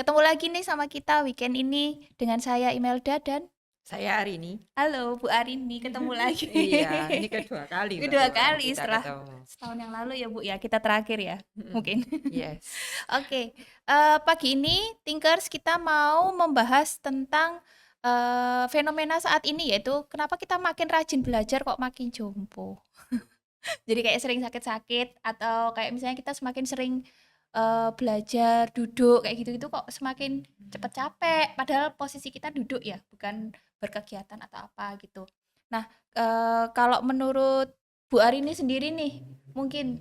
ketemu lagi nih sama kita weekend ini dengan saya Imelda dan Saya hari ini. halo Bu Arini, ketemu lagi. Iya, ini kedua kali Kedua baru kali kita setelah ketemu. setahun yang lalu ya Bu ya, kita terakhir ya Mm-mm. mungkin. Yes. Oke, pagi ini Thinkers kita mau membahas tentang fenomena saat ini yaitu kenapa kita makin rajin belajar kok makin jompo. Jadi kayak sering sakit-sakit atau kayak misalnya kita semakin sering belajar duduk kayak gitu-gitu kok semakin cepet capek padahal posisi kita duduk ya bukan berkegiatan atau apa gitu. Nah, kalau menurut Bu Arini sendiri nih mungkin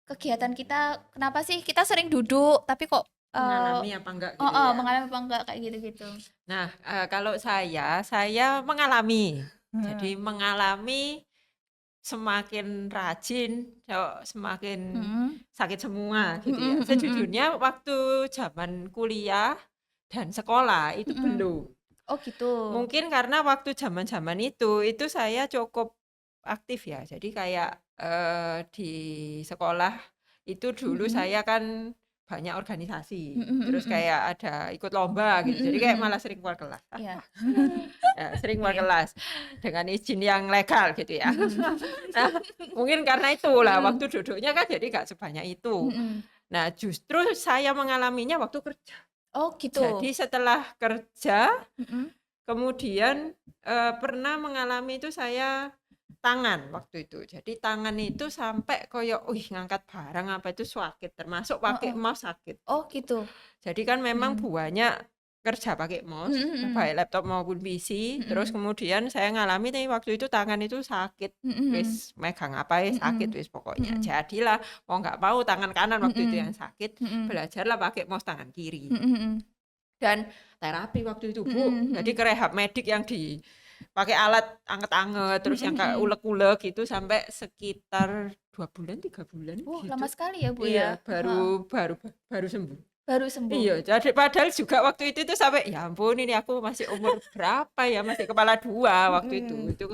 kegiatan kita kenapa sih kita sering duduk tapi kok Mengalami apa enggak gitu ya. mengalami apa enggak kayak gitu-gitu. Nah, kalau saya mengalami. Jadi mengalami semakin rajin, semakin Mhm, sakit semua gitu ya. mhm, mhm, mhm. Sejujurnya waktu zaman kuliah dan sekolah itu Mhm. belum. Oh gitu. Mungkin karena waktu zaman-zaman itu saya cukup aktif ya. Jadi kayak di sekolah itu dulu Mhm. saya kan banyak organisasi. Mhm, mhm, Terus mhm. kayak ada ikut lomba gitu. Mhm, Jadi kayak mhm. malah sering keluar kelas. Iya. Ya, sering keluar Iya. kelas dengan izin yang legal gitu ya. Mhm. Nah, mungkin karena itulah waktu Mhm. duduknya kan jadi nggak sebanyak itu. Mhm. Nah, justru saya mengalaminya waktu kerja. Oh Jadi gitu. setelah kerja Mhm. kemudian, pernah mengalami itu saya tangan waktu itu. Jadi tangan itu sampai koyo, wih ngangkat barang apa itu sakit, termasuk pakai Heeh. mouse sakit, Oh gitu. gitu. Jadi kan memang Mhm. banyak kerja pakai Mhm, mouse, mhm. baik laptop maupun PC, terus Mhm. kemudian saya ngalami nih waktu itu tangan itu sakit, Mhm. wis megang apa ya sakit Mhm. wis pokoknya. Mhm. Jadilah mau nggak mau tangan kanan waktu itu yang Mhm. sakit, Mhm. belajarlah pakai mouse tangan kiri. Mhm, mhm. Dan terapi waktu itu, Mhm, Bu. Jadi mhm. ke rehab medik yang pakai alat anget-anget, terus Mhm, yang kayak mhm. ulek-ulek gitu sampai sekitar 2 bulan, 3 bulan Lama gitu. sekali ya, Bu, ya? Iya, Heeh. baru sembuh. Baru sembuh? Iya, jadi padahal juga waktu itu tuh sampai, ya ampun ini aku masih umur berapa ya, masih kepala 2 waktu itu. Mhm. Itu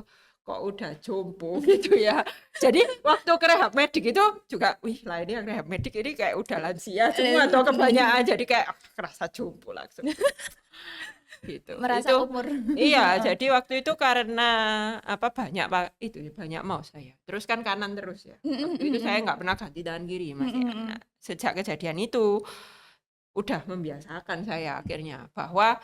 kok udah jompo gitu ya. Jadi waktu ke rehab medik itu juga, wih lah ini yang rehab medik ini kayak udah lansia semua atau kebanyakan, jadi kayak kerasa jompo langsung gitu. Merasa Itu umur. iya, Heeh. jadi waktu itu karena apa banyak itu ya, banyak mau saya. Terus kan kanan terus ya. Mhm, Waktu mhm, itu saya mhm. nggak pernah ganti tangan kiri Mhm, masih anak. mhm. Sejak kejadian itu udah membiasakan saya akhirnya bahwa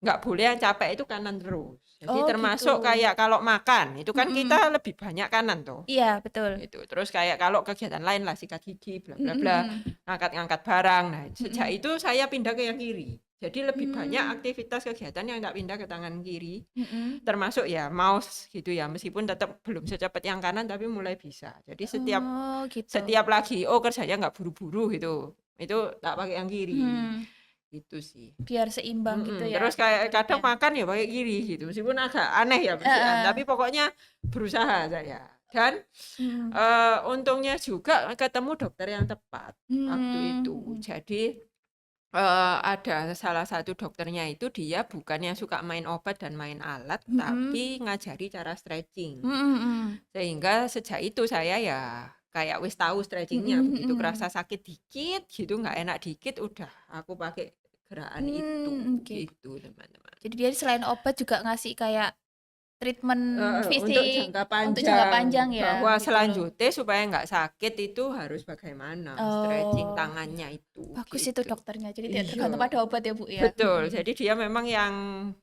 nggak boleh yang capek itu kanan terus. Jadi Oh gitu. termasuk kayak kalau makan itu kan Mhm. kita lebih banyak kanan tuh. Iya, betul. Itu terus kayak kalau kegiatan lain lah sikat gigi bla bla Mhm, bla, mhm. ngangkat-ngangkat barang. Nah, sejak Mhm. itu saya pindah ke yang kiri. Jadi lebih banyak Mmm. aktivitas kegiatan yang tak pindah ke tangan kiri, Mhm. termasuk ya mouse gitu ya. Meskipun tetap belum secepat yang kanan tapi mulai bisa. Jadi setiap Oh gitu. setiap lagi kerjanya nggak buru-buru gitu. Itu tak pakai yang kiri. Mhm. Gitu sih. Biar seimbang gitu ya Terus kayak kadang gerak-geriknya. makan ya pakai kiri gitu. Meskipun agak aneh ya bersihan, Heeh. tapi pokoknya berusaha saya. Dan Mhm. untungnya juga ketemu dokter yang tepat waktu Mmm, itu. mhm. Jadi ada salah satu dokternya itu dia bukan yang suka main obat dan main alat, Mhm. tapi ngajari cara stretching. Mhm, mhm. Sehingga sejak itu saya ya kayak wis tahu stretchingnya, Mhm, begitu kerasa mhm. sakit dikit gitu, nggak enak dikit, udah aku pakai gerakan itu Oke. gitu teman-teman. Jadi dia selain obat juga ngasih kayak treatment Untuk fisik jangka untuk jangka panjang, panjang ya, bahwa gitu loh. selanjutnya supaya nggak sakit itu harus bagaimana, stretching Oh, tangannya itu, bagus itu gitu. dokternya. Jadi tidak tergantung Iya, pada obat ya, Bu, ya? betul. Mhm. Jadi dia memang yang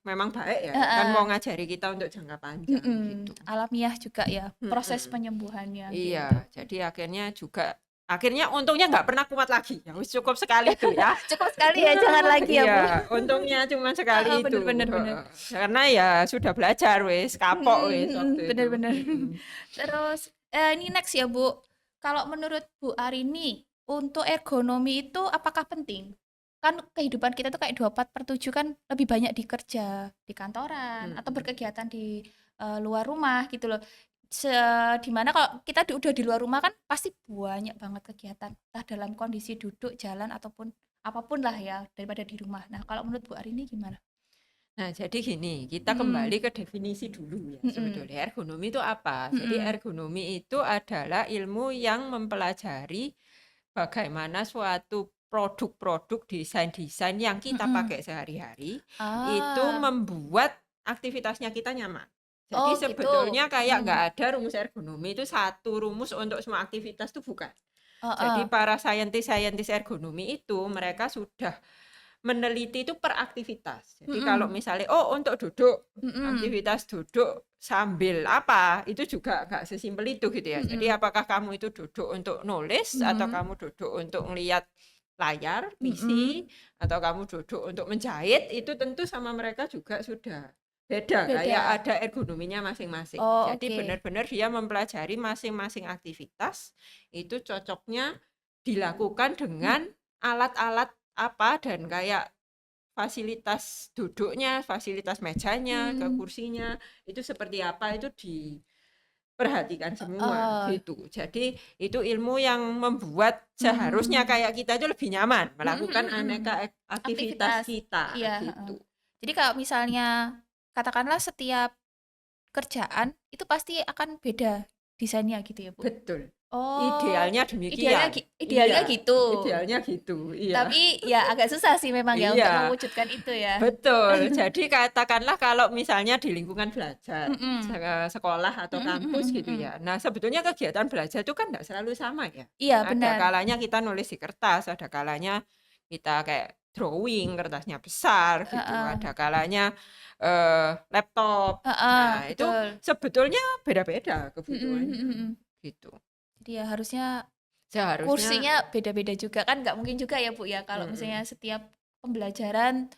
memang baik ya, kan mau Heeh. ngajari kita untuk jangka panjang Mhm. gitu. Alamiah juga ya proses Mhm. penyembuhannya gitu. Iya, jadi akhirnya untungnya nggak pernah kumat lagi. Ya wis cukup sekali itu ya. Cukup sekali ya, jangan lagi ya, Bu. Iya, untungnya cuma sekali Heeh, bener, itu. bener, bener. Heeh. Karena ya sudah belajar wis, kapok Mhm, wis mhm, waktu bener, itu. bener. Terus, ini next ya, Bu. Kalau menurut Bu Arini, untuk ergonomi itu apakah penting? Kan kehidupan kita tuh kayak 24/7 kan lebih banyak di kerja, di kantoran, atau Mm-mm. berkegiatan di luar rumah gitu loh. Se di mana kalau kita udah di luar rumah kan pasti banyak banget kegiatan, entah dalam kondisi duduk, jalan, ataupun apapun lah ya daripada di rumah. Nah, kalau menurut Bu Arini gimana? Nah, jadi gini, kita Mhm, kembali ke definisi dulu ya mhm, sebetulnya. Ergonomi itu apa? Jadi mhm, ergonomi itu adalah ilmu yang mempelajari bagaimana suatu produk-produk desain-desain yang kita Mm-mm. pakai sehari-hari itu Ah, membuat aktivitasnya kita nyaman. Jadi oh gitu. sebetulnya kayak Mm. nggak ada rumus ergonomi itu satu rumus untuk semua aktivitas itu bukan. Jadi Heeh. para saintis-saintis ergonomi itu mereka sudah meneliti itu per aktivitas. Jadi kalau Mm-mm. misalnya untuk duduk, Mm-mm. aktivitas duduk sambil apa, itu juga nggak sesimpel itu gitu ya. Jadi Mm-mm. apakah kamu itu duduk untuk nulis atau Mm-mm. kamu duduk untuk melihat layar PC Mm-mm. atau kamu duduk untuk menjahit, itu tentu sama mereka juga sudah beda, kayak Beda. ada ergonominya masing-masing. Oh Jadi oke. benar-benar dia mempelajari masing-masing aktivitas itu cocoknya dilakukan Mm. dengan alat-alat apa dan kayak fasilitas duduknya, fasilitas mejanya, ke Mm. kursinya itu seperti apa itu diperhatikan semua Oh. gitu. Jadi itu ilmu yang membuat seharusnya Mm. kayak kita itu lebih nyaman melakukan Mm. aneka aktivitas Aktivitas. kita Iya. Heeh. gitu. Jadi kalau misalnya katakanlah setiap kerjaan itu pasti akan beda desainnya gitu ya, Bu? Betul. Oh, Idealnya idealnya demikian. idealnya Iya, gitu. idealnya gitu. Iya. Tapi ya agak susah sih memang ya untuk Iya. mewujudkan itu ya. Betul. Jadi katakanlah kalau misalnya di lingkungan belajar, Mm-mm. sekolah atau Mm-mm, kampus mm-mm, gitu mm-mm. ya. Nah, sebetulnya kegiatan belajar itu kan enggak selalu sama ya. Iya, Ada benar. kalanya kita nulis di kertas, ada kalanya kita kayak drawing, kertasnya besar gitu. Heeh. Ada kalanya laptop. Heeh, Nah, itu betul. sebetulnya beda-beda Mm-mm, kebutuhannya mm-mm. gitu. Jadi ya harusnya Seharusnya kursinya beda-beda juga kan nggak mungkin juga ya Bu ya kalau misalnya mm-mm. setiap pembelajaran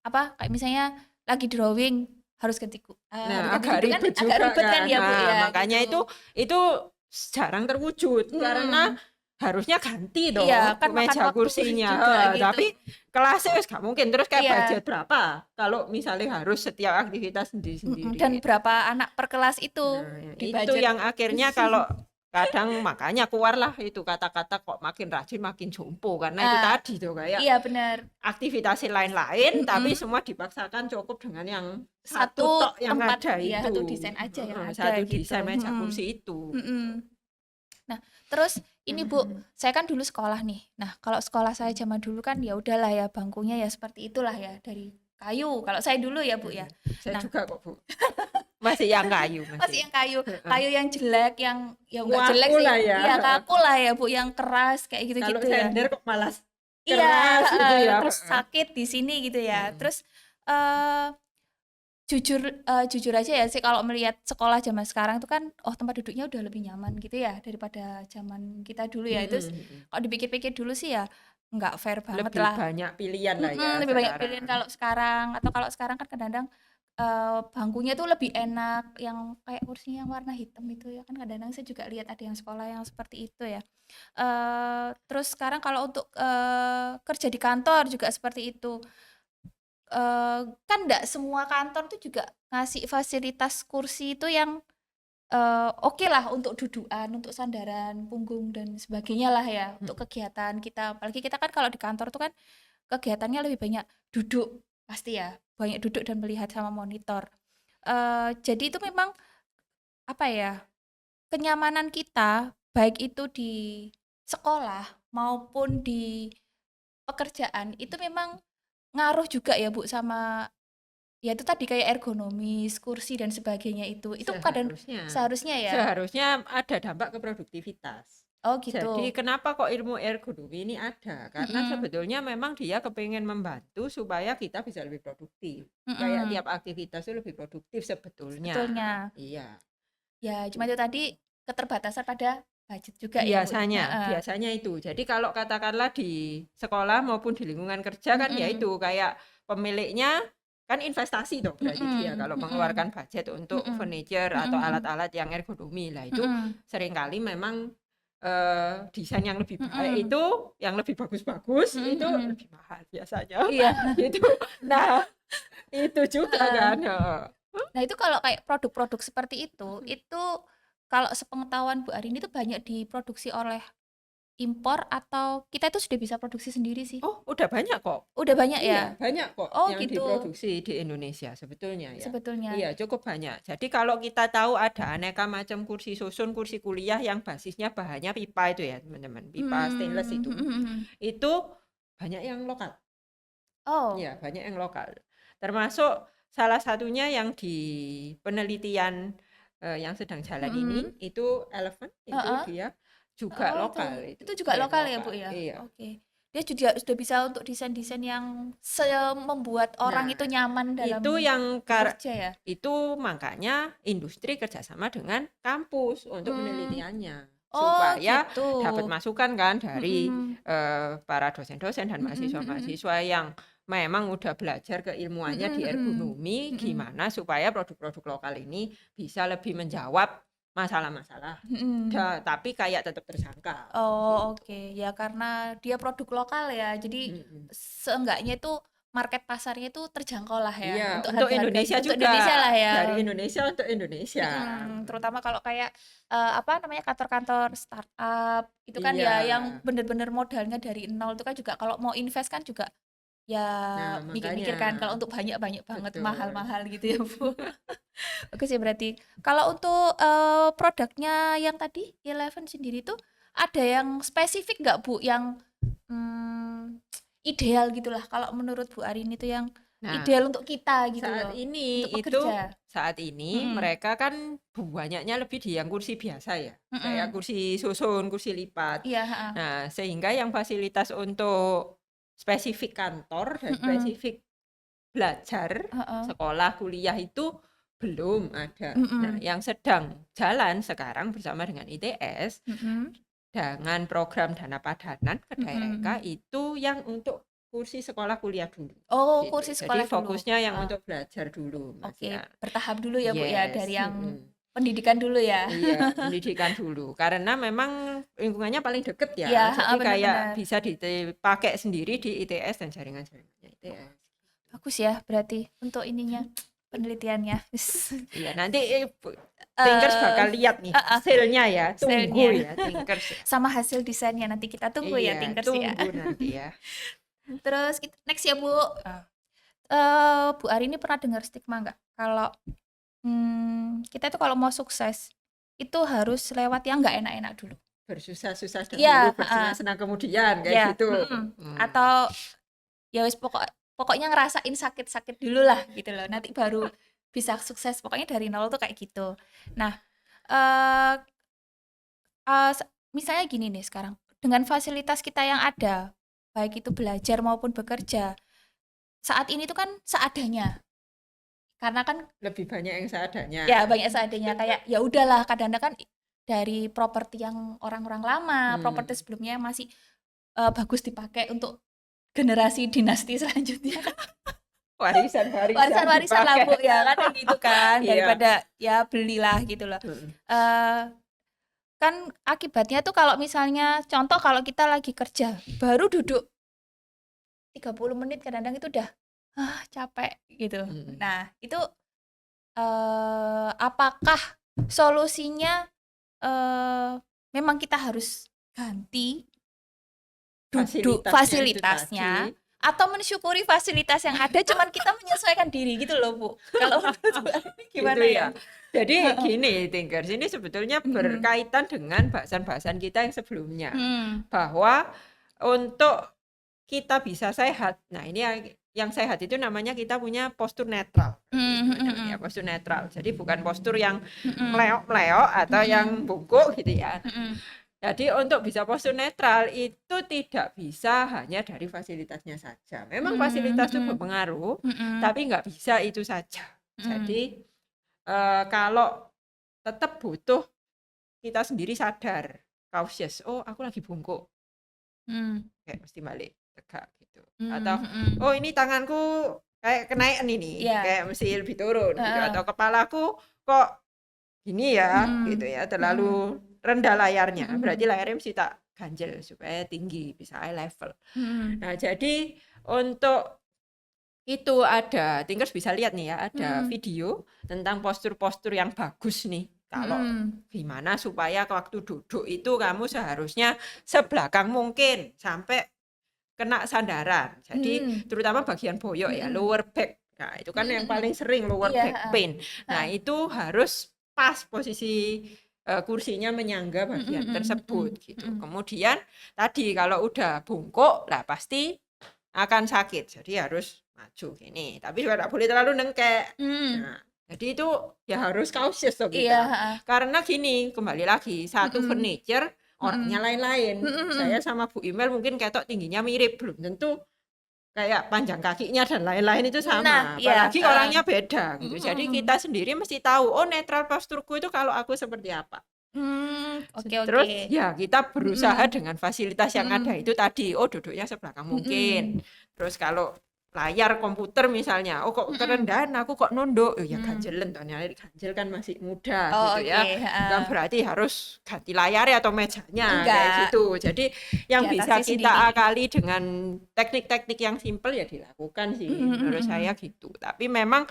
apa kayak misalnya lagi drawing harus harus Nah, ganti agak duduk kan ribet agak juga ribet kan kan. ya Bu Nah, ya makanya gitu. itu jarang terwujud karena Mm-mm. harusnya ganti Iya toh kan makan meja waktu kursinya. juga gitu. Tapi kelasnya wis gak mungkin. Terus kayak budget Iya. berapa kalau misalnya harus setiap aktivitas Mm-mm. sendiri-sendiri Dan gitu. berapa anak per kelas itu Nah, di itu budget. yang akhirnya kalau kadang makanya keluarlah itu kata-kata kok makin rajin makin jompo karena itu Ah, tadi tuh kayak iya benar. aktivitas lain-lain tapi Mm-mm. semua dipaksakan cukup dengan yang satu Satu tok yang tempat ada ya itu. satu desain aja yang ada Satu gitu. desain meja Mm-mm. kursi itu gitu. Mm-mm. Nah, terus ini Bu, saya kan dulu sekolah nih. Nah, kalau sekolah saya zaman dulu kan ya udahlah ya bangkunya ya seperti itulah ya dari kayu. Kalau saya dulu ya Bu ya. Saya Nah, juga kok Bu. Masih yang kayu masih masih. yang kayu, kayu yang jelek, yang ya nggak jelek Waku sih, lah ya. iya kaku lah ya Bu, yang keras kayak Kalau gitu-gitu ya. sender kok malah Iya, keras gitu ya. terus sakit di sini gitu ya. Terus eh jujur aja ya sih kalau melihat sekolah zaman sekarang itu kan tempat duduknya udah lebih nyaman gitu ya daripada zaman kita dulu ya. Itu kalau dipikir-pikir dulu sih ya nggak fair banget Lebih lah. banyak pilihan lah ya Lebih banyak pilihan sekarang. kalau sekarang atau kalau sekarang kan kadang-kadang bangkunya tuh lebih enak yang kayak kursinya yang warna hitam itu ya kan kadang-kadang saya juga lihat ada yang sekolah yang seperti itu ya. Terus sekarang kalau untuk kerja di kantor juga seperti itu. Kan nggak semua kantor tuh juga ngasih fasilitas kursi itu yang oke lah untuk dudukan, untuk sandaran punggung dan sebagainya lah ya untuk kegiatan kita. Apalagi kita kan kalau di kantor tuh kan kegiatannya lebih banyak duduk pasti ya, banyak duduk dan melihat sama monitor. Jadi itu memang apa ya, kenyamanan kita baik itu di sekolah maupun di pekerjaan itu memang ngaruh juga ya Bu sama ya itu tadi kayak ergonomis, kursi dan sebagainya itu. Itu kadang Seharusnya. seharusnya ya? Seharusnya ada dampak ke produktivitas. Oh Jadi gitu. kenapa kok ilmu ergonomi ini ada? Karena Mhm, sebetulnya memang dia kepengen membantu supaya kita bisa lebih produktif. Kayak mhm, tiap aktivitas itu lebih produktif sebetulnya. sebetulnya. Iya. Ya cuma itu tadi keterbatasan pada budget juga ya Bu, Biasanya, heeh, biasanya itu. Jadi kalau katakanlah di sekolah maupun di lingkungan kerja kan ya mhm, itu kayak pemiliknya kan investasi dong berarti dia mhm, kalau mhm, mengeluarkan budget untuk mhm, furniture mhm, atau mhm, alat-alat yang ergonomi lah itu mhm, seringkali memang desain yang lebih baik mhm, itu yang lebih bagus-bagus mhm, itu mhm. lebih mahal biasanya Iya, gitu. Nah, itu juga heeh. kan. Heeh. Nah itu kalau kayak produk-produk seperti itu kalau sepengetahuan Bu Arini itu banyak diproduksi oleh impor atau kita itu sudah bisa produksi sendiri sih? Oh, udah banyak kok. Udah banyak Iya, ya? banyak kok Oh yang gitu diproduksi di Indonesia sebetulnya ya. sebetulnya. Iya, cukup banyak. Jadi kalau kita tahu ada aneka macam kursi susun, kursi kuliah yang basisnya bahannya pipa itu ya, teman-teman. Pipa stainless Mhm, itu. mhm, mhm. Itu banyak yang lokal. Oh. Ya, banyak yang lokal. Termasuk salah satunya yang di penelitian yang sedang jalan ini Mm-mm. itu Elephant itu Heeh. dia juga Oh, lokal itu, itu juga brand lokal ya, Bu, lokal. ya? Iya. Oke. Dia juga sudah bisa untuk desain-desain yang membuat orang Nah, itu nyaman itu dalam yang bekerja ya? itu makanya industri kerjasama dengan kampus untuk Hmm. penelitiannya Oh, supaya gitu. dapat masukan kan dari Mm-mm. para dosen-dosen dan Mm-mm, mm-mm. mahasiswa-mahasiswa yang memang udah belajar keilmuannya Mm-mm, di mm-mm. ergonomi, Mm-mm. gimana supaya produk-produk lokal ini bisa lebih menjawab masalah-masalah, Mm-mm. tapi kayak tetap terjangkau Oh, gitu. oke. Ya karena dia produk lokal ya. Jadi Mm-mm. seenggaknya itu market pasarnya itu terjangkau lah ya Iya, untuk untuk harga-harganya. Indonesia Untuk juga, Indonesia lah ya. dari Indonesia untuk Indonesia. Terutama kalau kayak apa namanya kantor-kantor startup itu kan Iya. ya yang bener-bener modalnya dari nol itu kan juga kalau mau invest kan juga ya Nah, makanya mikir-mikir kan kalau untuk banyak-banyak banget betul. mahal-mahal gitu ya Bu. Oke sih berarti. Kalau untuk produknya yang tadi Eleven sendiri tuh ada yang spesifik nggak Bu yang mm, ideal gitulah kalau menurut Bu Arini itu yang Nah, ideal untuk kita gitu saat loh ini untuk pekerja. saat ini Mm-mm. mereka kan banyaknya lebih di yang kursi biasa ya, kayak Mm-mm. kursi susun, kursi lipat. Iya, heeh. Nah, sehingga yang fasilitas untuk spesifik kantor dan Mm-mm. spesifik belajar, Heeh. sekolah, kuliah itu belum ada. Nah, Mm-mm. yang sedang jalan sekarang bersama dengan ITS Mm-mm. dengan program dana padanan ke daerah Mm-mm. itu yang untuk kursi sekolah kuliah dulu Oh, gitu. kursi Jadi sekolah dulu. fokusnya yang Heeh. untuk belajar dulu, Mas Oke, ya. bertahap dulu ya Bu ya Yes. dari yang pendidikan dulu ya. Iya, pendidikan dulu. Karena memang lingkungannya paling deket Iya, ya. heeh, Jadi kayak benar-benar. bisa dipakai sendiri di ITS dan jaringan-jaringannya ITS. Bagus ya berarti untuk ininya penelitiannya. Iya, nanti Thinkers Eh, bakal lihat nih heeh, hasilnya ya. Tunggu hasilnya ya Thinkers ya. sama hasil desainnya nanti kita tunggu ya Iya, Tinkers ya. tunggu nanti ya. Terus next ya Bu. Bu Ari ini pernah dengar stigma nggak kalau kita itu kalau mau sukses itu harus lewat yang nggak enak-enak dulu. Bersusah-susah dahulu, Iya, heeh. bersenang-senang kemudian kayak Iya, gitu. Atau ya wis pokoknya ngerasain sakit-sakit dulu lah gitu loh. Nanti baru bisa sukses. Pokoknya dari nol tuh kayak gitu. Nah, eh misalnya gini nih sekarang, dengan fasilitas kita yang ada, baik itu belajar maupun bekerja, saat ini tuh kan seadanya. Karena kan Lebih banyak yang seadanya. ya banyak seadanya kayak ya udahlah kadang-kadang kan dari properti yang orang-orang lama, properti sebelumnya yang masih bagus dipakai untuk generasi dinasti selanjutnya. Warisan-warisan Warisan-warisan lah Bu dipakai. ya kan kayak gitu kan Iya. daripada ya belilah gitu loh. Eh kan akibatnya tuh kalau misalnya contoh kalau kita lagi kerja baru duduk 30 menit kadang-kadang itu udah capek gitu. Nah, itu apakah solusinya memang kita harus ganti duduk Fasilitasnya itu fasilitasnya tadi. atau mensyukuri fasilitas yang ada cuman kita menyesuaikan diri gitu loh Bu. Kalau menurut Bu Arini gimana Gitu ya? ya. Jadi gini, Thinkers, ini sebetulnya berkaitan dengan bahasan-bahasan kita yang sebelumnya. Bahwa untuk kita bisa sehat, nah ini yang sehat itu namanya kita punya postur netral. Ya, postur netral. Jadi bukan postur yang meleok-meleok atau yang bungkuk gitu ya. Jadi untuk bisa postur netral itu tidak bisa hanya dari fasilitasnya saja. Memang fasilitas itu berpengaruh, tapi nggak bisa itu saja. Jadi kalau tetap butuh kita sendiri sadar, cautious, oh aku lagi bungkuk, kayak mesti balik tegak gitu. Atau oh ini tanganku kayak kenaikan ini, kayak mesti lebih turun gitu. Atau kepalaku kok gini ya, gitu ya, terlalu rendah layarnya. Berarti layarnya mesti tak ganjel supaya tinggi, bisa eye level. Nah, jadi untuk itu ada, Thinkers bisa lihat nih ya, ada video tentang postur-postur yang bagus nih. Kalau gimana supaya waktu duduk itu kamu seharusnya sebelakang mungkin sampai kena sandaran. Jadi terutama bagian boyok ya, lower back. Nah, itu kan yang paling sering lower back pain. Nah, itu harus pas posisi kursinya menyangga bagian tersebut gitu. Kemudian tadi kalau udah bungkuk lah pasti akan sakit. Jadi harus maju gini. Tapi juga nggak boleh terlalu nengkek. Nah, jadi itu ya harus cautious loh Iya, kita. Karena gini, kembali lagi, satu furniture orangnya lain-lain. Saya sama Bu Imel mungkin ketok tingginya mirip, belum tentu kayak panjang kakinya dan lain-lain itu Nah, sama. iya, Apalagi orangnya beda gitu. Jadi kita sendiri mesti tahu, oh netral posturku itu kalau aku seperti apa. Oke Terus oke. ya kita berusaha dengan fasilitas yang ada itu tadi, oh duduknya sebelah kanan mungkin. Terus kalau layar komputer misalnya, oh kok kerendahan aku kok nunduk, oh ya ganjelen toh, ganjel kan masih muda Oh, gitu ya. oke, Bukan berarti harus ganti layarnya atau mejanya kayak Enggak, gitu. Jadi yang bisa diatasi kita sendiri. akali dengan teknik-teknik yang simpel ya dilakukan sih, menurut saya gitu. Tapi memang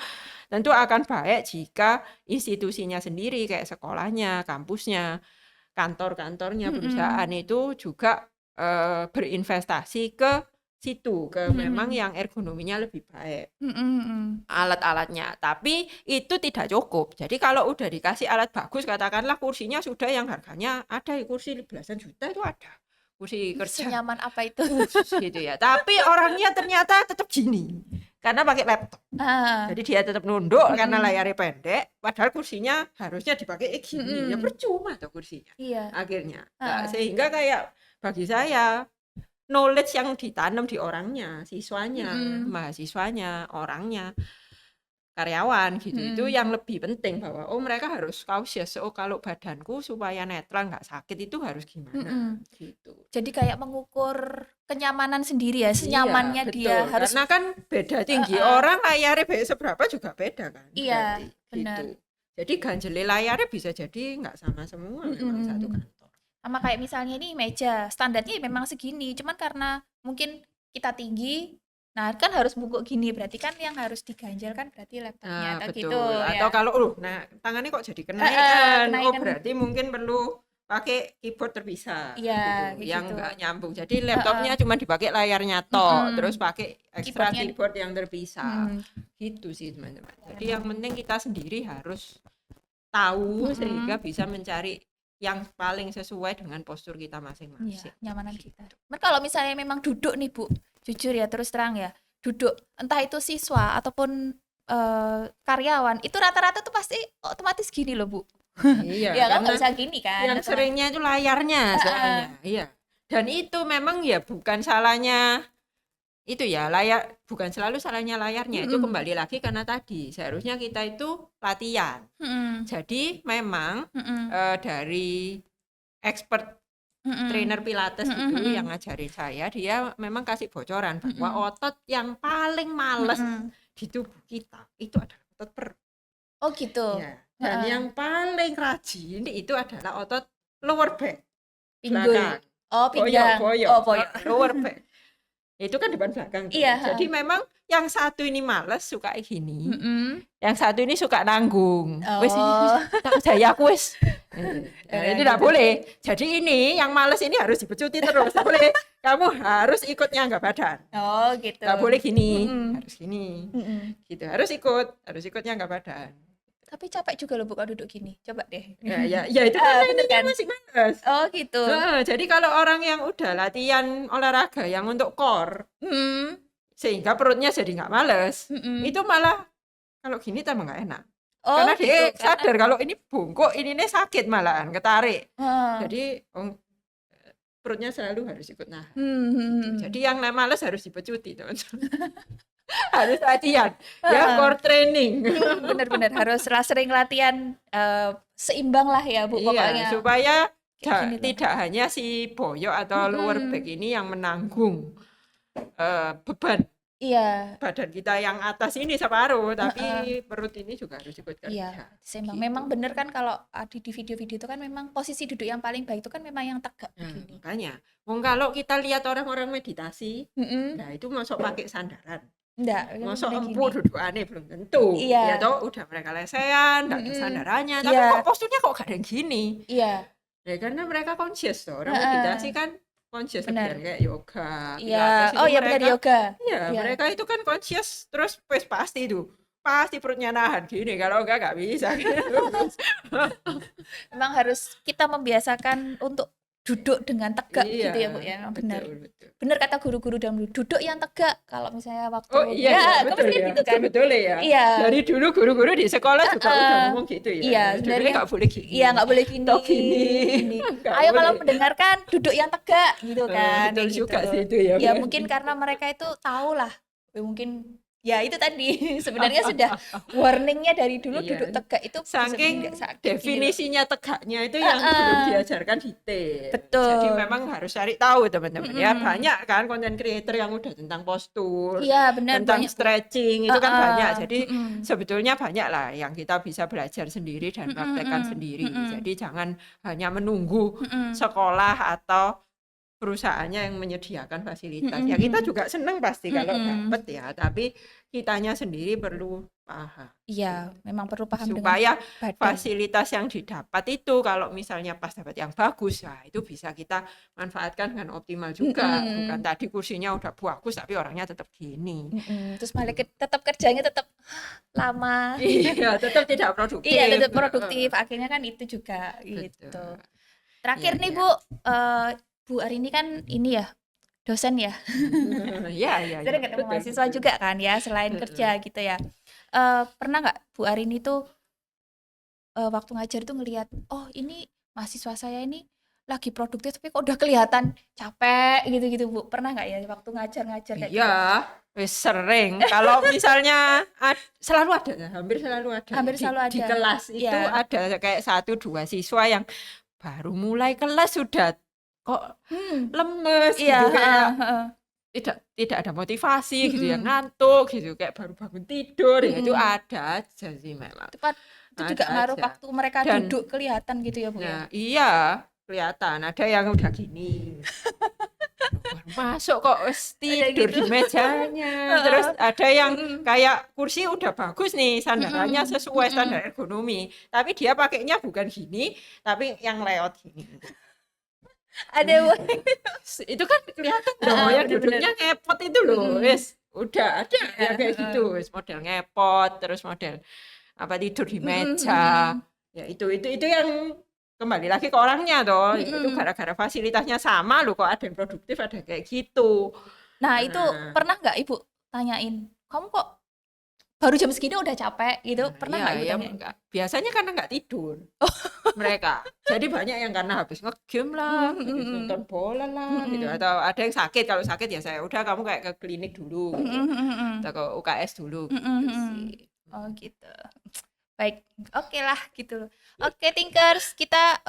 tentu akan baik jika institusinya sendiri kayak sekolahnya, kampusnya, kantor-kantornya, perusahaan itu juga berinvestasi ke situ, ke memang yang ergonominya lebih baik alat-alatnya. Tapi itu tidak cukup. Jadi kalau udah dikasih alat bagus, katakanlah kursinya sudah yang harganya ada kursi belasan juta itu ada. Kursi kerja Senyaman apa itu? gitu ya. Tapi orangnya ternyata tetap gini. Karena pakai laptop. Ah, Jadi dia tetap nunduk karena layarnya pendek, padahal kursinya harusnya dipakai gini. Ya percuma tuh kursinya. iya. Akhirnya. Nah, sehingga kayak bagi saya knowledge yang ditanam di orangnya, siswanya, mahasiswanya, orangnya, karyawan gitu itu yang lebih penting bahwa oh mereka harus cautious. Oh kalau badanku supaya netral nggak sakit itu harus gimana gitu. Jadi kayak mengukur kenyamanan sendiri ya, Iya, senyamannya dia betul. harus. Karena kan beda tinggi orang layarnya baik seberapa juga beda kan. Iya, Berarti, benar. gitu. Jadi ganjeli layarnya bisa jadi nggak sama semua memang satu kantor. Sama kayak misalnya ini meja, standarnya memang segini, cuman karena mungkin kita tinggi, nah kan harus bungkuk gini, berarti kan yang harus diganjel kan berarti laptopnya Nah, atau betul. gitu Atau ya. kalau nah tangannya kok jadi kenaikan. Oh, Kenaikan. berarti mungkin perlu pakai keyboard terpisah Iya, gitu, kayak yang gitu. nggak nyambung. Jadi laptopnya cuma dipakai layarnya toh, terus pakai ekstra Keyboardnya keyboard yang terpisah. Gitu sih, teman-teman. Jadi yang penting kita sendiri harus tahu sehingga bisa mencari yang paling sesuai dengan postur kita Iya, masing-masing. nyamanan kita. Nah, kalau misalnya memang duduk nih Bu, jujur ya terus terang ya, duduk entah itu siswa ataupun karyawan, itu rata-rata tuh pasti otomatis gini loh Bu. Iya, Ya kan karena nggak bisa gini kan. yang otomatis. seringnya itu layarnya soalnya. Iya. Dan itu memang ya bukan salahnya itu ya, layar bukan selalu salahnya layarnya. Itu kembali lagi karena tadi seharusnya kita itu latihan. Jadi memang dari expert trainer pilates itu yang ngajarin saya, dia memang kasih bocoran bahwa otot yang paling males di tubuh kita itu adalah otot perut. Oh gitu. Ya. Dan yang paling rajin itu adalah otot lower back. Pinggul. Belakang. Oh, pinggang. Boyok. Oh, boyok. Lower back. Itu kan depan belakang tuh. Iya, Jadi memang yang satu ini males suka gini. Yang satu ini suka nanggung. Wes Oh. tak saya aku wes. Nah, itu tidak boleh. Jadi ini yang males ini harus dipecuti terus. Tidak boleh. Kamu harus ikut nyangga badan. Oh, gitu. Nggak boleh gini. Harus gini. Gitu. Harus ikut nyangga badan. Tapi capek juga loh Bu kalau duduk gini. Coba deh. Ya itu kan bener kan? masih males. Oh, gitu. Jadi kalau orang yang udah latihan olahraga yang untuk core, sehingga perutnya jadi nggak males, itu malah kalau gini tambah nggak enak. Oh, Karena gitu. dia sadar kalau ini bungkuk, ini sakit malahan, ketarik. Jadi perutnya selalu harus ikut nahan. Gitu. Jadi yang males harus dipecuti, teman-teman. Harus latihan, ya core training. Bener-bener harus sering latihan seimbang lah ya Bu pokoknya. Iya, supaya Kayak gini tuh. tidak hanya si boyok atau lower back ini yang menanggung beban Iya. badan kita yang atas ini separuh, tapi perut ini juga harus ikut kerja. Iya, seimbang. Gitu. Memang bener kan kalau di video-video itu kan memang posisi duduk yang paling baik itu kan memang yang tegak begini. Makanya, kalau kita lihat orang-orang meditasi, nah itu masuk pakai sandaran. Enggak, Masuk bener empuk gini. dudukannya belum tentu. Iya. Ya toh udah mereka lesehan, enggak ada sandarannya, tapi Iya. kok posturnya kok gak ada yang gini. Iya. Ya karena mereka conscious toh. Orang meditasi kan conscious Benar. kayak yoga, Iya. pilates itu Oh iya benar mereka. yoga. Iya, Iya. mereka itu kan conscious terus pasti itu. Pasti perutnya nahan gini, kalau enggak bisa. Memang harus kita membiasakan untuk duduk dengan tegak gitu ya Bu Iya, ya, benar. betul betul. Benar kata guru-guru dahulu, duduk yang tegak kalau misalnya Oh waktu iya ya, ya betul kemudian ya. gitu kan. Sebetulnya ya. Iya, Dari dulu guru-guru di sekolah juga udah heeh. ngomong gitu ya. Iya, Duduknya sebenarnya nggak boleh iya gini, nggak boleh gini, tok gini, gini. nggak Ayo kalau boleh. mendengarkan duduk yang tegak gitu kan, Betul kayak gitu. juga sih itu ya Ya berarti. mungkin karena mereka itu tahu lah, mungkin ya itu tadi sebenarnya sudah warningnya dari dulu duduk Iya. tegak itu sebenarnya nggak Saking sakit gitu loh. definisinya tegaknya itu yang belum Heeh, diajarkan detail. Jadi betul. memang harus cari tahu teman-teman ya. Mm-mm. Banyak kan konten creator yang udah tentang postur, Iya benar tentang banyak Bu. stretching itu kan banyak. Heeh, Jadi mm-mm. sebetulnya banyak lah yang kita bisa belajar sendiri dan praktekkan Mm-mm, sendiri. mm-mm, Jadi jangan hanya menunggu mm-mm, sekolah atau perusahaannya yang menyediakan fasilitas. Ya kita mm-mm, juga senang pasti kalau mm-mm. dapat ya, tapi kitanya sendiri perlu paham. Iya, memang perlu paham dengan Supaya badan. fasilitas yang didapat itu kalau misalnya pas dapat yang bagus, ya itu bisa kita manfaatkan dengan optimal juga. Bukan Mm-mm, tadi kursinya udah bagus tapi orangnya tetap gini. mm-mm. Terus malah tetap kerjanya tetap lama. Iya, tetap tidak produktif. Iya, tetap produktif. Akhirnya kan itu juga gitu. Betul. Terakhir Ya, nih ya. Bu, Bu Arini kan ini ya dosen ya. Ya, ya, Sering ya. ketemu Betul, mahasiswa betul. juga kan ya selain kerja gitu ya. Pernah nggak Bu Arini tuh waktu ngajar tuh ngelihat, oh ini mahasiswa saya ini lagi produktif tapi kok udah kelihatan capek gitu-gitu Bu. Pernah nggak ya waktu ngajar-ngajar kayak gitu? Iya, wis sering. Kalau misalnya selalu ada, hampir selalu ada. Hampir Di, selalu di ada. kelas itu Iya. ada kayak 1-2 siswa yang baru mulai kelas sudah kok lemes Iya, gitu, heeh, kayak heeh. tidak ada motivasi gitu ya, Mm-mm. ngantuk gitu, kayak baru bangun tidur ya itu Mm-mm. ada aja sih memang. Itu juga Ada ngaruh aja. waktu mereka Dan duduk kelihatan gitu ya Bu ya. nah iya kelihatan ada yang udah gini. Baru masuk kok wis Ada tidur gitu. di mejanya. Heeh. Terus ada yang Mm-mm. kayak kursi udah bagus nih, sandarannya Mm-mm. sesuai Mm-mm. standar ergonomi, tapi dia pakainya bukan gini, tapi yang layout gini. Ada Bu. Itu kan kelihatan Heeh, loh ya bener-bener. duduknya ngepot itu loh. Mm-mm. Wis, udah ada Iya, ya kayak heeh. gitu. Wis model ngepot, terus model apa tidur di Mm-mm, meja. mm-mm. Ya itu yang kembali lagi ke orangnya toh. Ya, itu Mm-mm. gara-gara fasilitasnya sama loh kok ada yang produktif ada yang kayak gitu. Nah, itu Nah, pernah nggak Ibu tanyain, kamu kok baru jam segini udah capek gitu? Pernah nggak Ibu ya tanyain? enggak. Biasanya karena nggak tidur mereka. Jadi banyak yang karena habis nge-game lah, habis Mm-mm. nonton bola lah gitu. Mm-mm. Atau ada yang sakit. Kalau sakit ya saya udah kamu kayak ke klinik dulu gitu. Mm-mm, mm-mm. Atau ke UKS dulu Mm-mm, gitu mm-mm. sih. Oh gitu. Baik, oke lah gitu. Oke, Thinkers, kita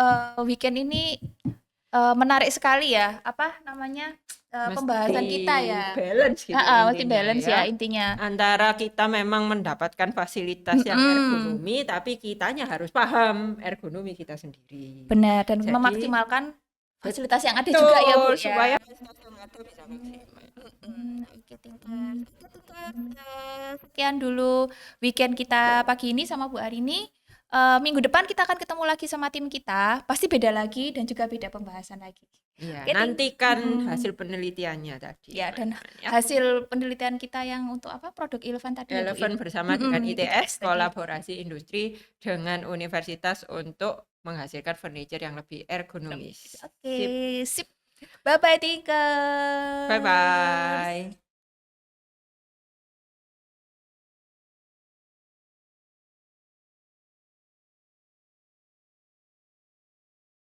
weekend ini menarik sekali ya. Apa namanya pembahasan Mesti kita ya. balance gitu Mesti intinya balance ya. ya intinya. Antara kita memang mendapatkan fasilitas yang Mm-mm. ergonomi, tapi kitanya harus paham ergonomi kita sendiri. Benar, dan Jadi memaksimalkan fasilitas yang ada juga ya Bu betul, ya. supaya fasilitas yang ada bisa maksimal. Oke, Thinkers. Sekian dulu weekend kita pagi ini sama Bu Arini. Minggu depan kita akan ketemu lagi sama tim kita. Pasti beda lagi dan juga beda pembahasan lagi. Iya, Oke, nantikan Mm-mm. hasil penelitiannya tadi. Ya, dan teman-teman, ya. hasil penelitian kita yang untuk apa produk Eleven tadi ya Bu Eleven ya. bersama dengan ITS, tadi. kolaborasi industri dengan universitas untuk menghasilkan furniture yang lebih ergonomis. Oke, sip. Bye bye Thinkers. Bye bye.